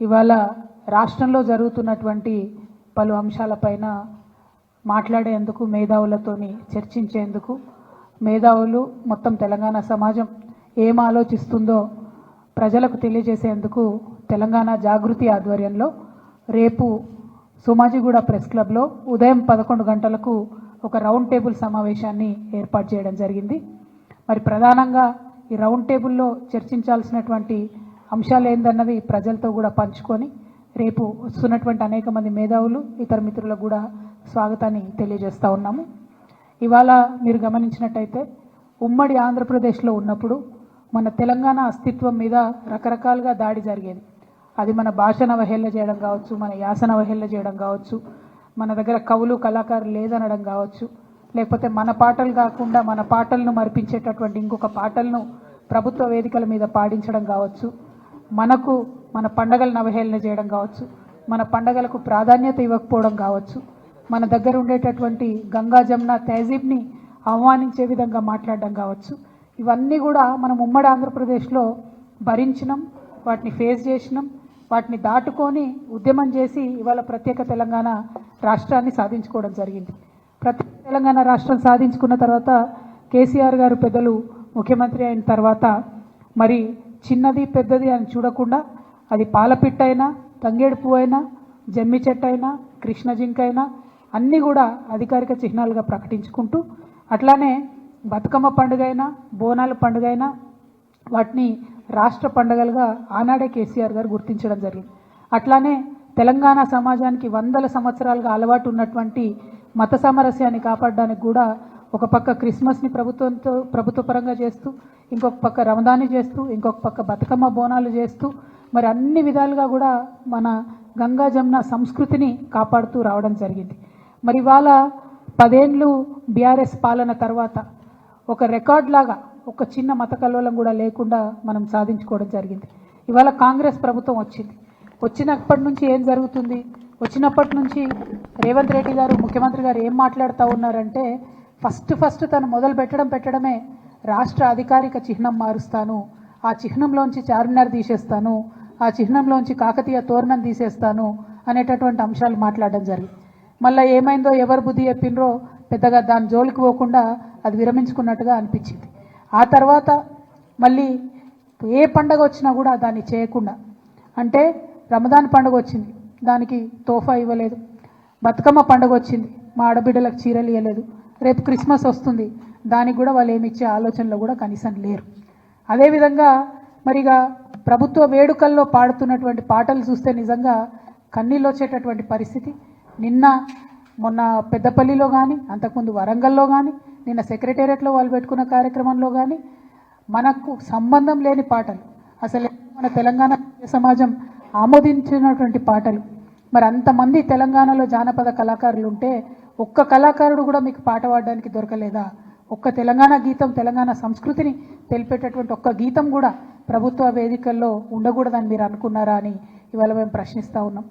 ఇవాళ రాష్ట్రంలో జరుగుతున్నటువంటి పలు అంశాలపైన మాట్లాడేందుకు మేధావులతోని చర్చించేందుకు మేధావులు మొత్తం తెలంగాణ సమాజం ఏం ఆలోచిస్తుందో ప్రజలకు తెలియజేసేందుకు తెలంగాణ జాగృతి ఆధ్వర్యంలో రేపు సోమాజిగూడ ప్రెస్ క్లబ్లో ఉదయం 11 గంటలకు ఒక రౌండ్ టేబుల్ సమావేశాన్ని ఏర్పాటు చేయడం జరిగింది. మరి ప్రధానంగా ఈ రౌండ్ టేబుల్లో చర్చించాల్సినటువంటి అంశాలు ఏందన్నవి ప్రజలతో కూడా పంచుకొని రేపు వస్తున్నటువంటి అనేక మంది మేధావులు ఇతర మిత్రులకు కూడా స్వాగతాన్ని తెలియజేస్తూ ఉన్నాము. ఇవాళ మీరు గమనించినట్టయితే ఉమ్మడి ఆంధ్రప్రదేశ్లో ఉన్నప్పుడు మన తెలంగాణ అస్తిత్వం మీద రకరకాలుగా దాడి జరిగేది. అది మన భాషను అవహేళన చేయడం కావచ్చు, మన యాసను అవహేళన చేయడం కావచ్చు, మన దగ్గర కవులు కళాకారులు లేదనడం కావచ్చు, లేకపోతే మన పాటలు కాకుండా మన పాటలను మరిపించేటటువంటి ఇంకొక పాటలను ప్రభుత్వ వేదికల మీద పాడించడం కావచ్చు, మనకు మన పండగలను అవహేళన చేయడం కావచ్చు, మన పండగలకు ప్రాధాన్యత ఇవ్వకపోవడం కావచ్చు, మన దగ్గర ఉండేటటువంటి గంగా జమున తహజీబ్ని అవమానించే విధంగా మాట్లాడడం కావచ్చు, ఇవన్నీ కూడా మనం ఉమ్మడి ఆంధ్రప్రదేశ్లో భరించినాం, వాటిని ఫేస్ చేసినాం, వాటిని దాటుకొని ఉద్యమం చేసి ఇవాళ ప్రత్యేక తెలంగాణ రాష్ట్రాన్ని సాధించుకోవడం జరిగింది. ప్రత్యేక తెలంగాణ రాష్ట్రం సాధించుకున్న తర్వాత కేసీఆర్ గారు పెద్దలు ముఖ్యమంత్రి అయిన తర్వాత మరి చిన్నది పెద్దది అని చూడకుండా అది పాలపిట్ట అయినా, తంగేడు పువ్వు అయినా, జమ్మి చెట్టు అయినా, కృష్ణ జింక అయినా అన్నీ కూడా అధికారిక చిహ్నాలుగా ప్రకటించుకుంటూ అట్లానే బతుకమ్మ పండుగ అయినా, బోనాల పండుగ అయినా వాటిని రాష్ట్ర పండుగలుగా ఆనాడే కేసీఆర్ గారు గుర్తించడం జరిగింది. అట్లానే తెలంగాణ సమాజానికి వందల సంవత్సరాలుగా అలవాటు ఉన్నటువంటి మత సామరస్యాన్ని కాపాడడానికి కూడా ఒక పక్క క్రిస్మస్ని ప్రభుత్వ పరంగా చేస్తూ, ఇంకొక పక్క రమదాన్ని చేస్తూ, ఇంకొక పక్క బతుకమ్మ బోనాలు చేస్తూ మరి అన్ని విధాలుగా కూడా మన గంగా జమున సంస్కృతిని కాపాడుతూ రావడం జరిగింది. మరి ఇవాళ 10 ఏళ్ళు బీఆర్ఎస్ పాలన తర్వాత ఒక రికార్డ్ లాగా ఒక చిన్న మత కల్లోలం కూడా లేకుండా మనం సాధించుకోవడం జరిగింది. ఇవాళ కాంగ్రెస్ ప్రభుత్వం వచ్చింది. వచ్చినప్పటి నుంచి ఏం జరుగుతుంది? వచ్చినప్పటి నుంచి రేవంత్ రెడ్డి గారు ముఖ్యమంత్రి గారు ఏం మాట్లాడుతూ ఉన్నారంటే ఫస్ట్ తను మొదలు పెట్టడమే రాష్ట్ర అధికారిక చిహ్నం మారుస్తాను, ఆ చిహ్నంలోంచి చార్మినార్ తీసేస్తాను, ఆ చిహ్నంలోంచి కాకతీయ తోరణం తీసేస్తాను అనేటటువంటి అంశాలు మాట్లాడడం జరిగింది. మళ్ళీ ఏమైందో ఎవరు బుద్ధి చెప్పినరో పెద్దగా దాని జోలికి పోకుండా అది విరమించుకున్నట్టుగా అనిపించింది. ఆ తర్వాత మళ్ళీ ఏ పండగ వచ్చినా కూడా దాన్ని చేయకుండా, అంటే రమదాన్ పండుగ వచ్చింది దానికి తోఫా ఇవ్వలేదు, బతుకమ్మ పండుగ వచ్చింది మా ఆడబిడ్డలకు చీరలు ఇవ్వలేదు, రేపు క్రిస్మస్ వస్తుంది దానికి కూడా వాళ్ళు ఏమి ఇచ్చే ఆలోచనలో కూడా కనీసం లేరు. అదేవిధంగా మరిగా ప్రభుత్వ వేడుకల్లో పాడుతున్నటువంటి పాటలు చూస్తే నిజంగా కన్నీళ్ళు వచ్చేటటువంటి పరిస్థితి. మొన్న పెద్దపల్లిలో కానీ, అంతకుముందు వరంగల్లో కానీ, నిన్న సెక్రటేరియట్లో వాళ్ళు పెట్టుకున్న కార్యక్రమంలో కానీ మనకు సంబంధం లేని పాటలు, అసలు మన తెలంగాణ సమాజం ఆమోదించినటువంటి పాటలు. మరి అంతమంది తెలంగాణలో జానపద కళాకారులు ఉంటే ఒక్క కళాకారుడు కూడా మీకు పాట పాడడానికి దొరకలేదా? ఒక్క తెలంగాణ గీతం, తెలంగాణ సంస్కృతిని తెలిపేటటువంటి ఒక్క గీతం కూడా ప్రభుత్వ వేదికల్లో ఉండకూడదని మీరు అనుకున్నారా అని ఇవాళ మేము ప్రశ్నిస్తూ ఉన్నాం.